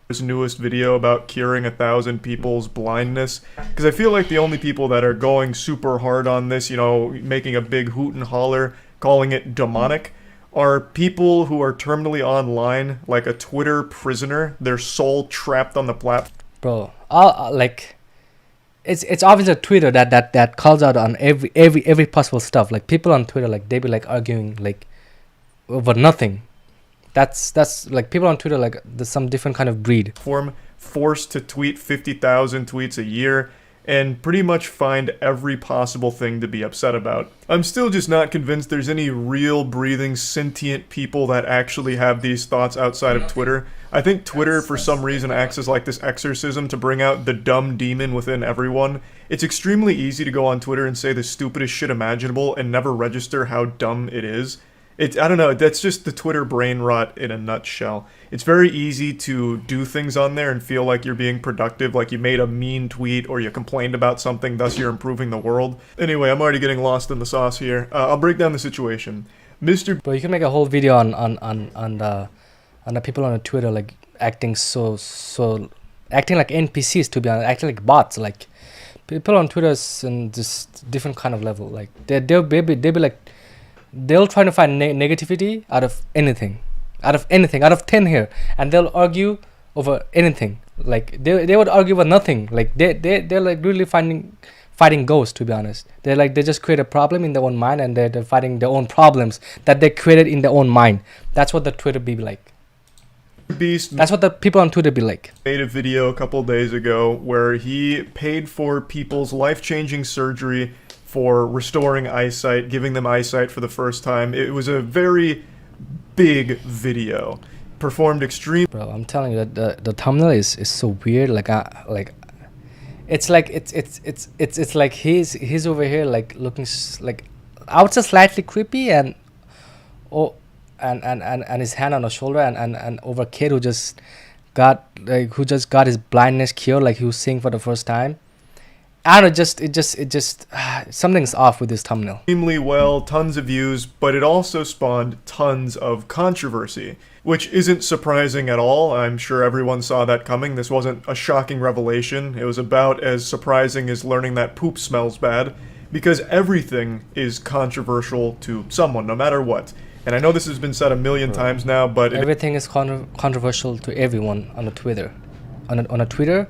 his newest video about curing 1,000 people's blindness, because I feel like the only people that are going super hard on this, you know, making a big hoot and holler, calling it demonic, are people who are terminally online, like a Twitter prisoner, their soul trapped on the platform. Bro, like, it's obviously Twitter that calls out on every possible stuff. Like, people on Twitter, like, they be like arguing like over nothing. That's like, people on Twitter, like, there's some different kind of breed. Forced to tweet 50,000 tweets a year and pretty much find every possible thing to be upset about. I'm still just not convinced there's any real breathing sentient people that actually have these thoughts outside of Twitter. I think Twitter for some reason acts as like this exorcism to bring out the dumb demon within everyone. It's extremely easy to go on Twitter and say the stupidest shit imaginable and never register how dumb it is. I don't know, that's just the Twitter brain rot in a nutshell. It's very easy to do things on there and feel like you're being productive, like you made a mean tweet or you complained about something, thus you're improving the world. Anyway, I'm already getting lost in the sauce here. I'll break down the situation. Bro, you can make a whole video on the people on Twitter, like, acting acting like NPCs, to be honest, acting like bots. Like, people on Twitter is in this different kind of level. Like, they'll be like, they'll try to find negativity out of anything, out of thin air, and they'll argue over anything. Like, they would argue over nothing. Like, they're like really fighting ghosts, to be honest. They just create a problem in their own mind, and they're fighting their own problems that they created in their own mind. That's what the Twitter be like. That's what the people on Twitter be like. Made a video a couple days ago where he paid for people's life-changing surgery for restoring eyesight, giving them eyesight for the first time. It was a very big video. Performed extremely. Bro, I'm telling you that the thumbnail is so weird. Like, it's like it's like he's over here, like, looking like, I would say slightly creepy, and his hand on the shoulder, and over a kid who just got his blindness cured, like he was seeing for the first time. I don't know, it just something's off with this thumbnail. Extremely well, tons of views, but it also spawned tons of controversy, which isn't surprising at all. I'm sure everyone saw that coming. This wasn't a shocking revelation. It was about as surprising as learning that poop smells bad, because everything is controversial to someone, no matter what. And I know this has been said a million times now, but everything is controversial to everyone on the Twitter. On a Twitter,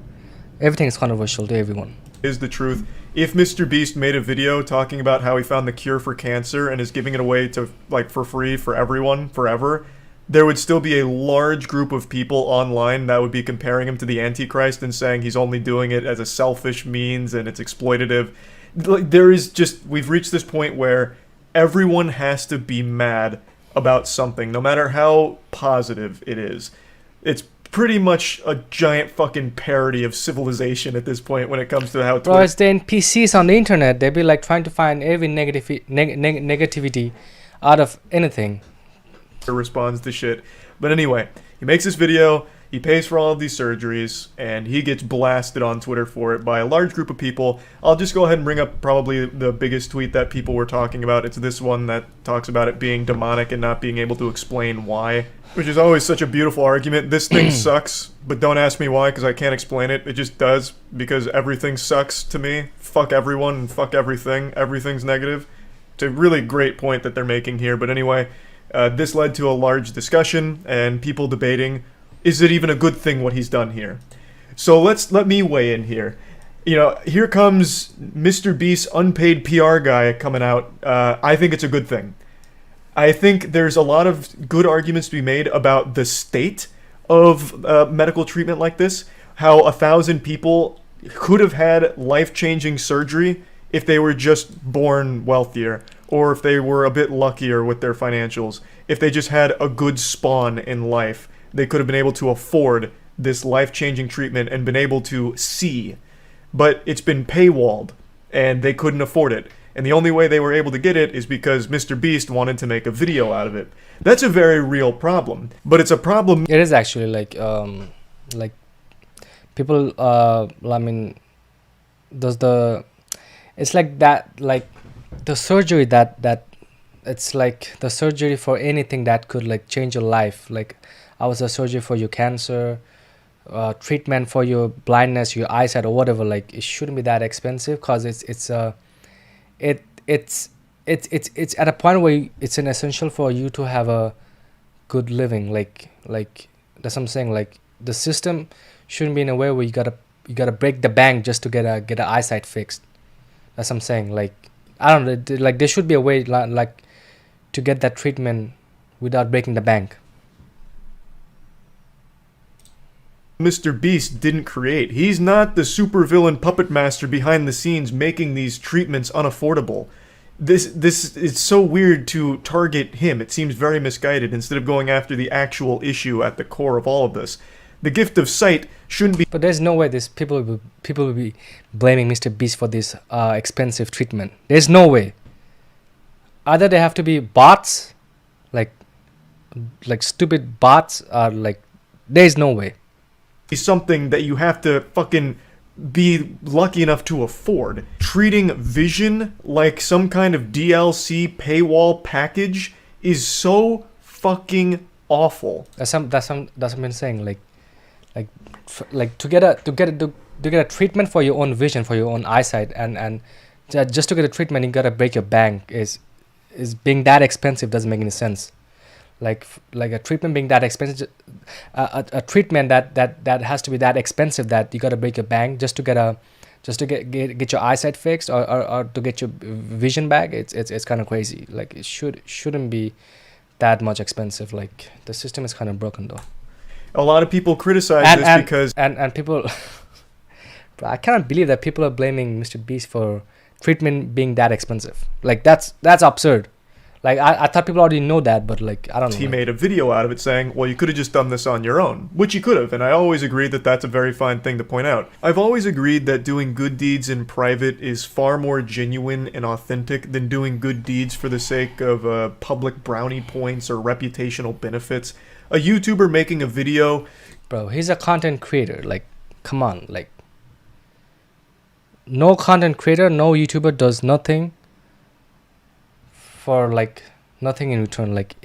everything is controversial to everyone. Is the truth. If MrBeast made a video talking about how he found the cure for cancer and is giving it away to, like, for free for everyone forever, there would still be a large group of people online that would be comparing him to the Antichrist and saying he's only doing it as a selfish means and it's exploitative. Like, we've reached this point where everyone has to be mad about something, no matter how positive it is. It's pretty much a giant fucking parody of civilization at this point when it comes to how Bro, it's the NPCs on the internet. They be like trying to find every negativity out of anything. Responds to shit. But anyway, he makes this video, he pays for all of these surgeries, and he gets blasted on Twitter for it by a large group of people. I'll just go ahead and bring up probably the biggest tweet that people were talking about. It's this one that talks about it being demonic and not being able to explain why. Which is always such a beautiful argument. This thing sucks, but don't ask me why, because I can't explain it. It just does, because everything sucks to me. Fuck everyone and fuck everything. Everything's negative. It's a really great point that they're making here. But anyway, this led to a large discussion and people debating, is it even a good thing what he's done here? So let me weigh in here. You know, here comes MrBeast's unpaid PR guy coming out. I think it's a good thing. I think there's a lot of good arguments to be made about the state of medical treatment like this, how 1,000 people could have had life-changing surgery if they were just born wealthier, or if they were a bit luckier with their financials. If they just had a good spawn in life, they could have been able to afford this life-changing treatment and been able to see. But it's been paywalled, and they couldn't afford it. And the only way they were able to get it is because MrBeast wanted to make a video out of it. That's a very real problem. But it's a problem. It is actually like people. I mean, it's like that. Like the surgery that it's like the surgery for anything that could like change your life. Like I was a surgery for your cancer. treatment for your blindness, your eyesight, or whatever, like it shouldn't be that expensive, because it's at a point where it's an essential for you to have a good living. Like that's what I'm saying. Like the system shouldn't be in a way where you gotta break the bank just to get a eyesight fixed. That's what I'm saying. Like I don't know. Like there should be a way like to get that treatment without breaking the bank. MrBeast didn't create. He's not the supervillain puppet master behind the scenes making these treatments unaffordable. This is so weird to target him. It seems very misguided instead of going after the actual issue at the core of all of this. The gift of sight shouldn't be. But there's no way this people will be blaming MrBeast for this expensive treatment. There's no way. Either they have to be bots, like stupid bots, or like there's no way. Something that you have to fucking be lucky enough to afford. Treating vision like some kind of DLC paywall package is so fucking awful. That's what I've been saying. Like to get a treatment for your own vision, for your own eyesight, and just to get a treatment you gotta break your bank is being that expensive doesn't make any sense. Like a treatment being that expensive, a treatment that has to be that expensive that you gotta break your bank just to get your eyesight fixed or to get your vision back. It's kind of crazy. Like it shouldn't be that much expensive. Like the system is kind of broken though. A lot of people criticize this because people bro, I cannot believe that people are blaming MrBeast for treatment being that expensive. Like that's absurd. Like I thought people already know that, but like I don't know. He made a video out of it saying, well, you could have just done this on your own, which you could have, and I always agree that that's a very fine thing to point out. I've always agreed that doing good deeds in private is far more genuine and authentic than doing good deeds for the sake of public brownie points or reputational benefits. A YouTuber making a video... Bro, he's a content creator. Like, come on. Like, no content creator, no YouTuber does nothing for like nothing in return. Like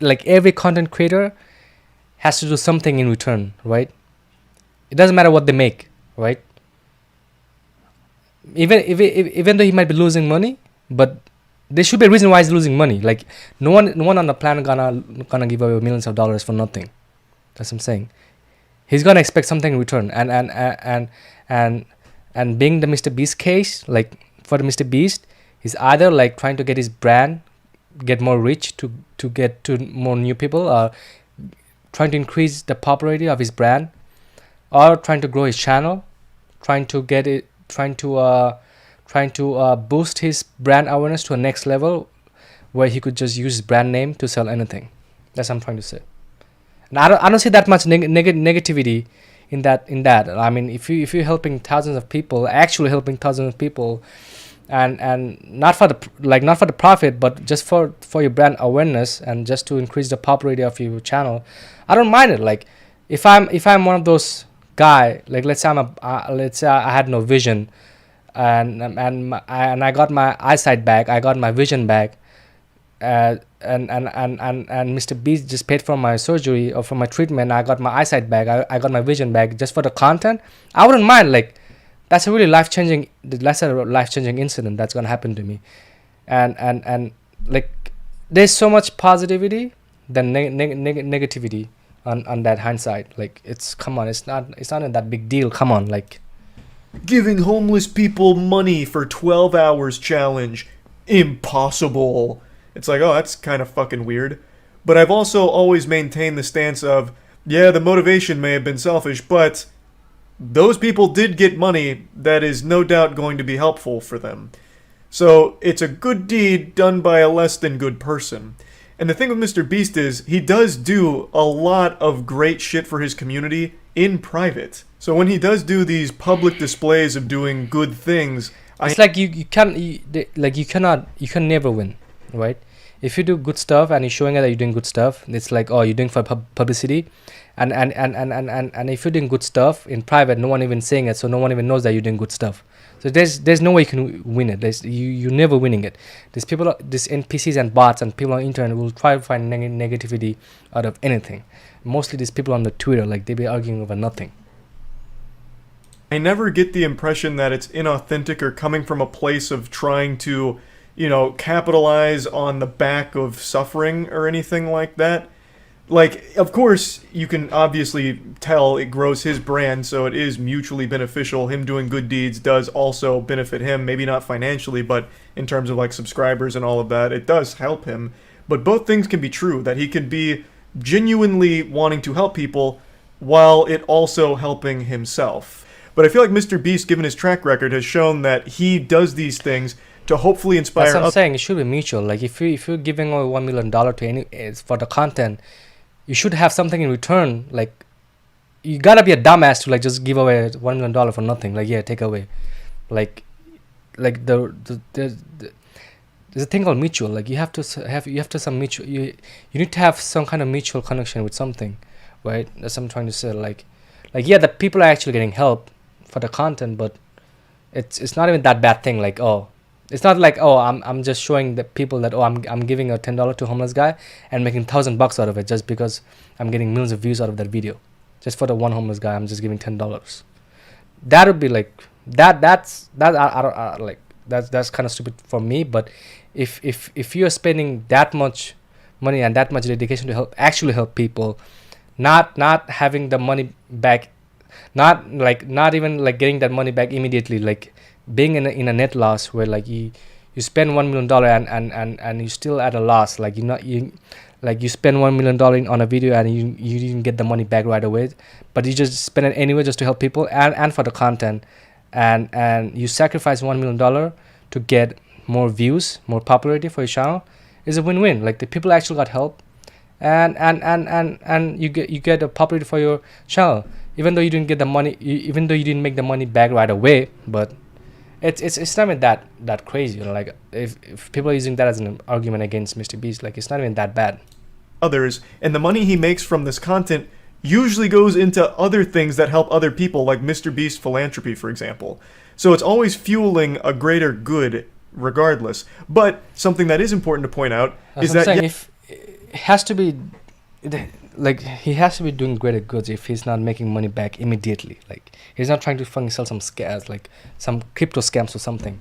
like every content creator has to do something in return, right? It doesn't matter what they make, right? Even though he might be losing money, but there should be a reason why he's losing money. Like no one on the planet gonna give away millions of dollars for nothing. That's what I'm saying. He's gonna expect something in return, and being the MrBeast case, like for the MrBeast, he's either like trying to get his brand, get more reach to get to more new people, or trying to increase the popularity of his brand, or trying to grow his channel, trying to boost his brand awareness to a next level where he could just use his brand name to sell anything. That's what I'm trying to say. And I don't see that much negativity in that. I mean, if you're helping thousands of people, actually helping thousands of people, and not for the profit, but just for your brand awareness and just to increase the popularity of your channel, I don't mind it. Like if I'm one of those guy, like let's say I had no vision, and I got my eyesight back, I got my vision back, and MrBeast just paid for my surgery or for my treatment. I got my eyesight back, I got my vision back just for the content. I wouldn't mind. Like that's a really life-changing incident that's gonna happen to me, and like there's so much positivity than negativity on that hindsight. Like come on, it's not that big deal. Come on, like giving homeless people money for 12 hours challenge, impossible. It's like, oh, that's kind of fucking weird. But I've also always maintained the stance of, yeah, the motivation may have been selfish, but those people did get money that is no doubt going to be helpful for them. So it's a good deed done by a less than good person. And the thing with MrBeast is, he does do a lot of great shit for his community in private. So when he does do these public displays of doing good things, it's like you can never win, right? If you do good stuff and you're showing that you're doing good stuff, it's like, oh, you're doing for publicity, And if you're doing good stuff in private, no one even saying it, so no one even knows that you're doing good stuff. So there's no way you can win it. You're never winning it. These people, these NPCs and bots and people on the internet will try to find negativity out of anything. Mostly these people on the Twitter, like they be arguing over nothing. I never get the impression that it's inauthentic or coming from a place of trying to, capitalize on the back of suffering or anything like that. Like, of course, you can obviously tell it grows his brand, so it is mutually beneficial. Him doing good deeds does also benefit him, maybe not financially, but in terms of like subscribers and all of that, it does help him. But both things can be true, that he could be genuinely wanting to help people while it also helping himself. But I feel like MrBeast, given his track record, has shown that he does these things to hopefully inspire others. That's what I'm saying. It should be mutual. Like if you're giving away $1 million to for the content, you should have something in return. Like you gotta be a dumbass to like just give away $1 million for nothing. Like yeah, take away. Like there's a thing called mutual. Like you have to some mutual. You need to have some kind of mutual connection with something, right? That's what I'm trying to say. Like yeah, the people are actually getting help for the content, but it's not even that bad thing. Like it's not like I'm just showing the people that I'm giving a $10 to a homeless guy and making $1,000 out of it just because I'm getting millions of views out of that video. Just for the one homeless guy, I'm just giving $10. That would be like that's kind of stupid for me. But if you're spending that much money and that much dedication to actually help people, not having the money back, not even like getting that money back immediately, like being in a net loss where like you spend $1 million and you still at a loss, like you spend $1 million on a video and you didn't get the money back right away, but you just spend it anyway just to help people and for the content, and you sacrifice $1 million to get more views, more popularity for your channel, is a win-win. Like the people actually got help, and you get a popularity for your channel, even though you didn't get the money, even though you didn't make the money back right away. But it's not even that crazy, like if people are using that as an argument against MrBeast, like it's not even that bad. Others, and the money he makes from this content usually goes into other things that help other people, like MrBeast philanthropy, for example. So it's always fueling a greater good regardless. But something that is important to point out is that if it has to be, like he has to be doing greater goods if he's not making money back immediately. Like he's not trying to fucking sell some scams, like some crypto scams or something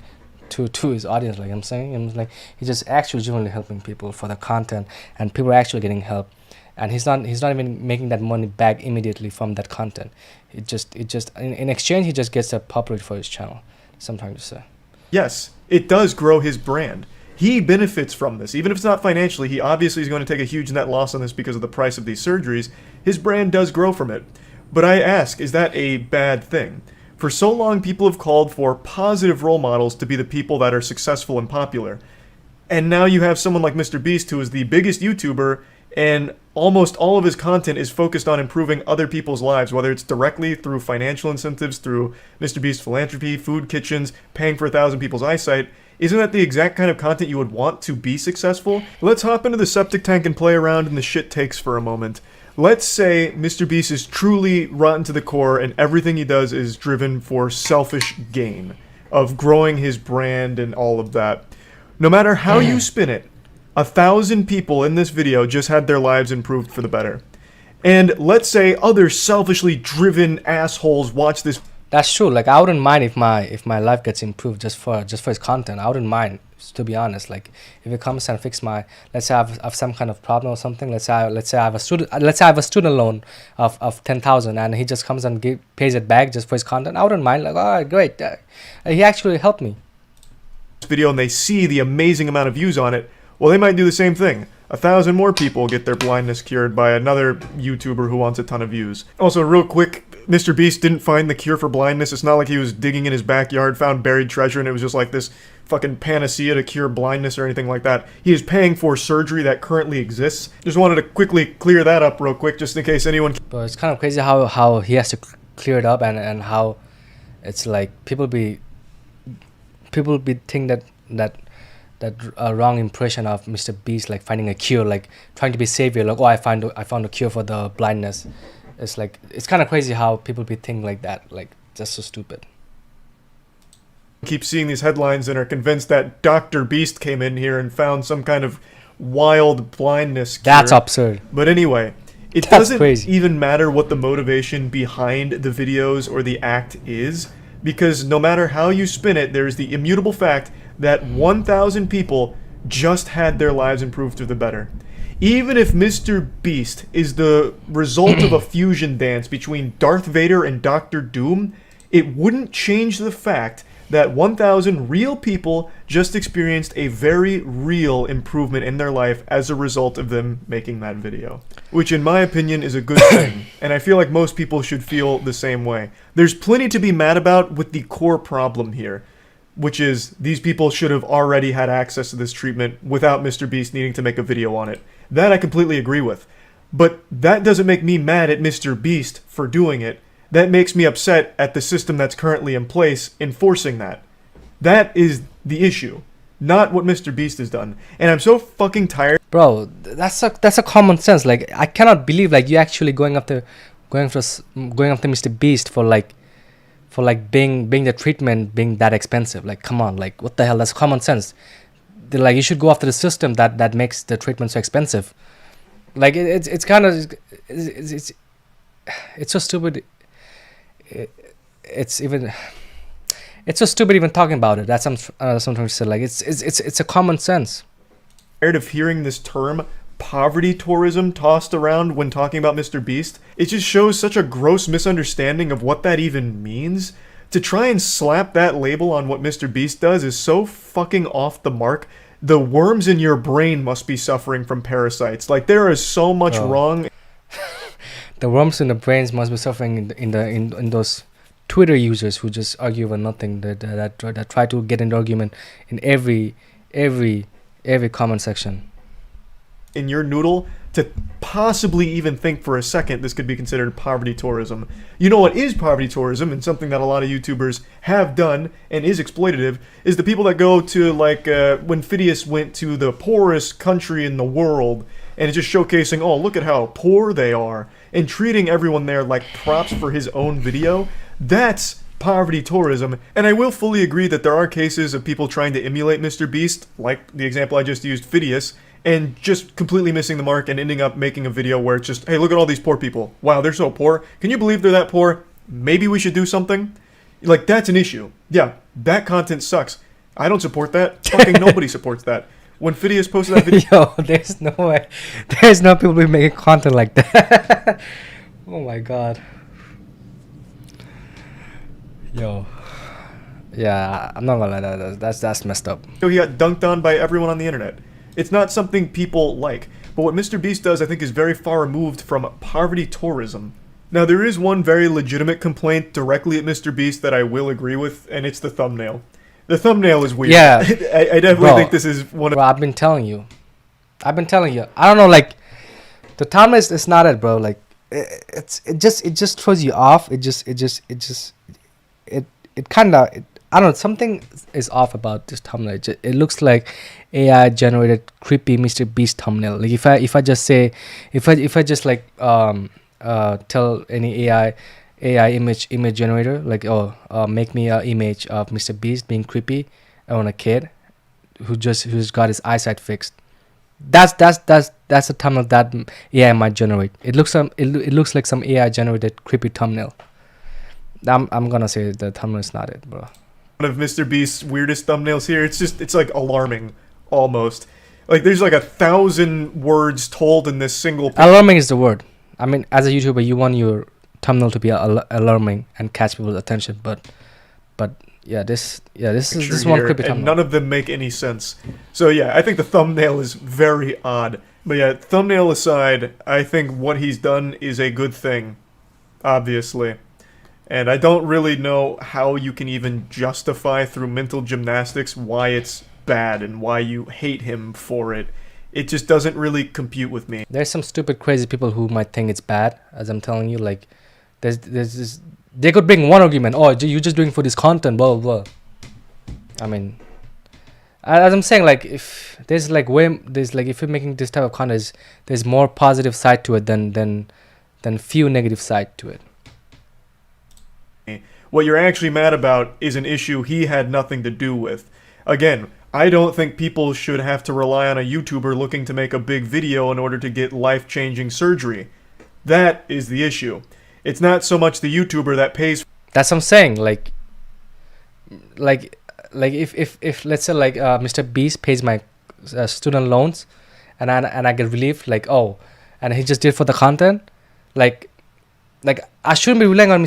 to his audience. Like I'm saying, and like he's just actually genuinely helping people for the content, and people are actually getting help, and he's not even making that money back immediately from that content. It just in exchange he just gets a popularity for his channel. That's what I'm trying to say. Yes, it does grow his brand. He benefits from this. Even if it's not financially, he obviously is going to take a huge net loss on this because of the price of these surgeries. His brand does grow from it. But I ask, is that a bad thing? For so long, people have called for positive role models to be the people that are successful and popular. And now you have someone like MrBeast, who is the biggest YouTuber, and almost all of his content is focused on improving other people's lives, whether it's directly through financial incentives, through MrBeast philanthropy, food kitchens, paying for 1,000 people's eyesight. Isn't that the exact kind of content you would want to be successful? Let's hop into the septic tank and play around in the shit takes for a moment. Let's say MrBeast is truly rotten to the core and everything he does is driven for selfish gain, of growing his brand and all of that. No matter how you spin it, 1,000 people in this video just had their lives improved for the better. And let's say other selfishly driven assholes watch this. That's true. Like I wouldn't mind if my life gets improved just for his content. I wouldn't mind, to be honest. Like if it comes and fix my, let's say I have some kind of problem or something. Let's say I have a student loan of 10,000 and he just comes and pays it back just for his content. I wouldn't mind. Like, all right, great. He actually helped me. Video and they see the amazing amount of views on it. Well, they might do the same thing. 1,000 more people get their blindness cured by another YouTuber who wants a ton of views. Also, real quick, MrBeast didn't find the cure for blindness. It's not like he was digging in his backyard, found buried treasure, and it was just like this fucking panacea to cure blindness or anything like that. He is paying for surgery that currently exists. Just wanted to quickly clear that up real quick, just in case anyone... But it's kind of crazy how he has to clear it up, and how it's like people be think that wrong impression of MrBeast, like finding a cure, like trying to be savior, like, oh, I found a cure for the blindness. It's like it's kind of crazy how people be thinking like that, like just so stupid. Keep seeing these headlines and are convinced that Dr. Beast came in here and found some kind of wild blindness cure. That's absurd. But anyway, it That's doesn't crazy. even matter what the motivation behind the videos or the act is, because no matter how you spin it, there's the immutable fact that 1,000 people just had their lives improved for the better. Even if Mr. Beast is the result of a fusion dance between Darth Vader and Doctor Doom, it wouldn't change the fact that 1,000 real people just experienced a very real improvement in their life as a result of them making that video. Which in my opinion is a good thing, and I feel like most people should feel the same way. There's plenty to be mad about with the core problem here, which is these people should have already had access to this treatment without Mr. Beast needing to make a video on it. That I completely agree with. But that doesn't make me mad at Mr. Beast for doing it. That makes me upset at the system that's currently in place enforcing that. That is the issue, not what Mr. Beast has done. And I'm so fucking tired. Bro, that's a common sense. Like I cannot believe like you actually going after Mr. Beast for being the treatment being that expensive. Like come on, like what the hell? That's common sense. Like you should go after the system that makes the treatment so expensive. Like it's kind of it's so stupid. It's so stupid even talking about it. That's something to say. Like it's a common sense. Tired of hearing this term poverty tourism tossed around when talking about Mr. Beast. It just shows such a gross misunderstanding of what that even means. To try and slap that label on what Mr. Beast does is so fucking off the mark. The worms in your brain must be suffering from parasites. Like there is so much wrong. The worms in the brains must be suffering in those Twitter users who just argue over nothing. That try to get an argument in every comment section. In your noodle to possibly even think for a second this could be considered poverty tourism. You know what is poverty tourism, and something that a lot of YouTubers have done and is exploitative, is the people that go to like when Phidias went to the poorest country in the world and it's just showcasing, oh, look at how poor they are, and treating everyone there like props for his own video. That's poverty tourism. And I will fully agree that there are cases of people trying to emulate Mr. Beast, like the example I just used, Phidias, and just completely missing the mark and ending up making a video where it's just, hey, look at all these poor people. Wow, they're so poor. Can you believe they're that poor? Maybe we should do something? Like, that's an issue. Yeah, that content sucks. I don't support that. Fucking nobody supports that. When Phidias posted that video... Yo, there's no way. There's no people be making content like that. Oh my god. Yo. Yeah, I'm not gonna lie. That's messed up. He got dunked on by everyone on the internet. It's not something people like. But what Mr. Beast does, I think, is very far removed from poverty tourism. Now, there is one very legitimate complaint directly at Mr. Beast that I will agree with, and it's the thumbnail. The thumbnail is weird. Yeah. I definitely think this is one of... Bro, I've been telling you. I don't know, like, the thumbnail is not it, bro. Like, it just throws you off. It kind of... I don't know, something is off about this thumbnail. It looks like AI generated creepy Mr. Beast thumbnail. Like if I just tell any AI image generator, like make me an image of Mr. Beast being creepy on a kid who's got his eyesight fixed. That's a thumbnail that AI might generate. It looks like some AI generated creepy thumbnail. I'm gonna say the thumbnail is not it, bro. One of Mr. Beast's weirdest thumbnails here. It's like alarming, almost. Like there's like 1,000 words told in this single picture. Alarming is the word. I mean, as a YouTuber, you want your thumbnail to be alarming and catch people's attention. But yeah, this is one creepy thumbnail. And none of them make any sense. So yeah, I think the thumbnail is very odd. But yeah, thumbnail aside, I think what he's done is a good thing, obviously. And I don't really know how you can even justify through mental gymnastics why it's bad and why you hate him for it. It just doesn't really compute with me. There's some stupid, crazy people who might think it's bad, as I'm telling you. Like, there's this... They could bring one argument. Oh, you're just doing for this content, blah, blah, blah. I mean... As I'm saying, like, if there's, like, if you're making this type of content, there's more positive side to it than than few negative side to it. What you're actually mad about is an issue he had nothing to do with. Again, I don't think people should have to rely on a YouTuber looking to make a big video in order to get life-changing surgery. That is the issue. It's not so much the YouTuber that pays. That's what I'm saying. Like if let's say like MrBeast pays my student loans, and I get relief, like, oh, and he just did for the content, like I shouldn't be relying on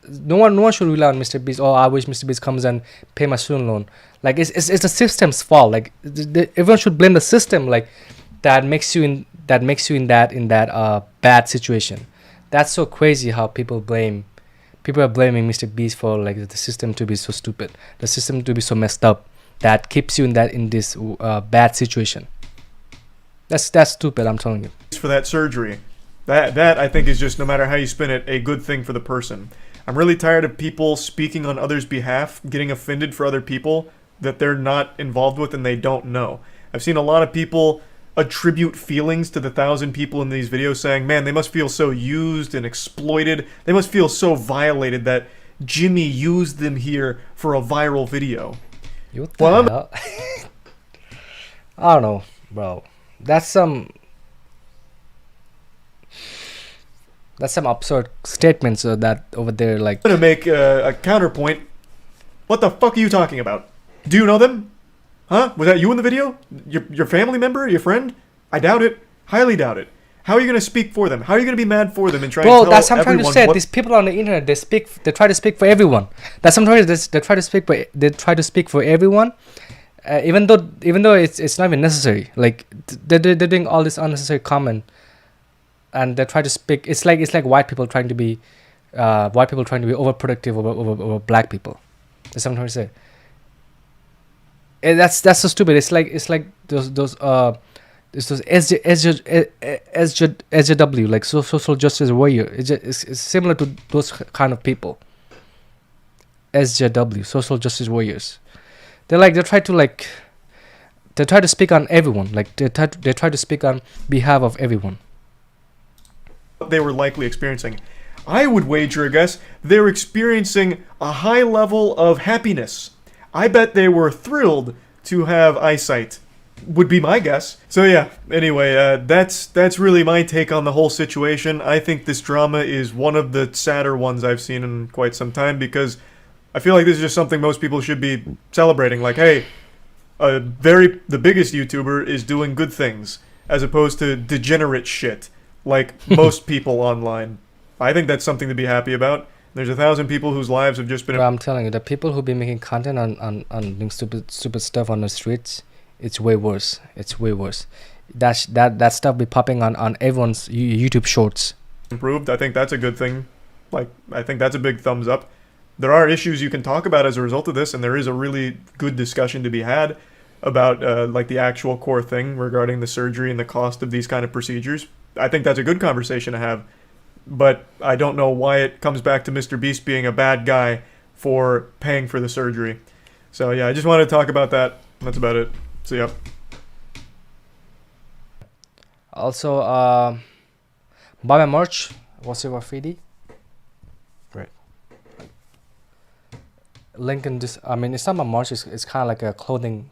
no one should rely on MrBeast. Oh, I wish MrBeast comes and pay my student loan. Like it's the system's fault. Like everyone should blame the system. Like that makes you in that bad situation. That's so crazy how people are blaming MrBeast for like the system to be so stupid, the system to be so messed up, that keeps you in this bad situation. That's stupid, I'm telling you. For that surgery. That I think is just, no matter how you spin it, a good thing for the person. I'm really tired of people speaking on others' behalf, getting offended for other people that they're not involved with and they don't know. I've seen a lot of people attribute feelings to the 1,000 people in these videos, saying, man, they must feel so used and exploited. They must feel so violated that Jimmy used them here for a viral video. What the hell? I don't know, bro. That's some absurd statements that over there, like. I'm gonna make a counterpoint. What the fuck are you talking about? Do you know them? Huh? Was that you in the video? Your family member? Your friend? I doubt it. Highly doubt it. How are you gonna speak for them? How are you gonna be mad for them and try to tell that's what I'm trying to say. what... These people on the internet, they try to speak for everyone. That's sometimes they try to speak for everyone, even though it's not even necessary. Like they're doing all this unnecessary comment, and they try to speak. It's like white people trying to be overproductive over black people. That's what I'm trying to say. And that's so stupid. It's like those SJW, like social justice warrior. It's similar to those kind of people. SJW, social justice warriors. They try to speak on everyone. Like they try to speak on behalf of everyone. They were likely experiencing. I would wager a guess they're experiencing a high level of happiness. I bet they were thrilled to have eyesight, would be my guess. So yeah, anyway, that's really my take on the whole situation. I think this drama is one of the sadder ones I've seen in quite some time, because I feel like this is just something most people should be celebrating. Like, hey, the biggest YouTuber is doing good things, as opposed to degenerate shit, like most people online. I think that's something to be happy about. There's 1,000 people whose lives have just been... Well, I'm telling you, the people who be making content on doing stupid stuff on the streets, it's way worse. It's way worse. That stuff be popping on everyone's YouTube shorts. Improved. I think that's a good thing. Like, I think that's a big thumbs up. There are issues you can talk about as a result of this, and there is a really good discussion to be had about like the actual core thing regarding the surgery and the cost of these kind of procedures. I think that's a good conversation to have. But I don't know why it comes back to MrBeast being a bad guy for paying for the surgery. So yeah, I just wanted to talk about that. That's about it. So yeah. Also, buy my merch. Wasif Afridi. Great. Link in this. I mean, it's not my merch. It's kind of like a clothing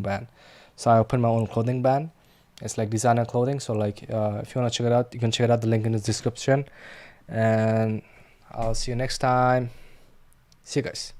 brand. So I opened my own clothing brand. It's like designer clothing. So like, if you want to check it out, you can check it out. The link in the description. And I'll see you next time. See you guys.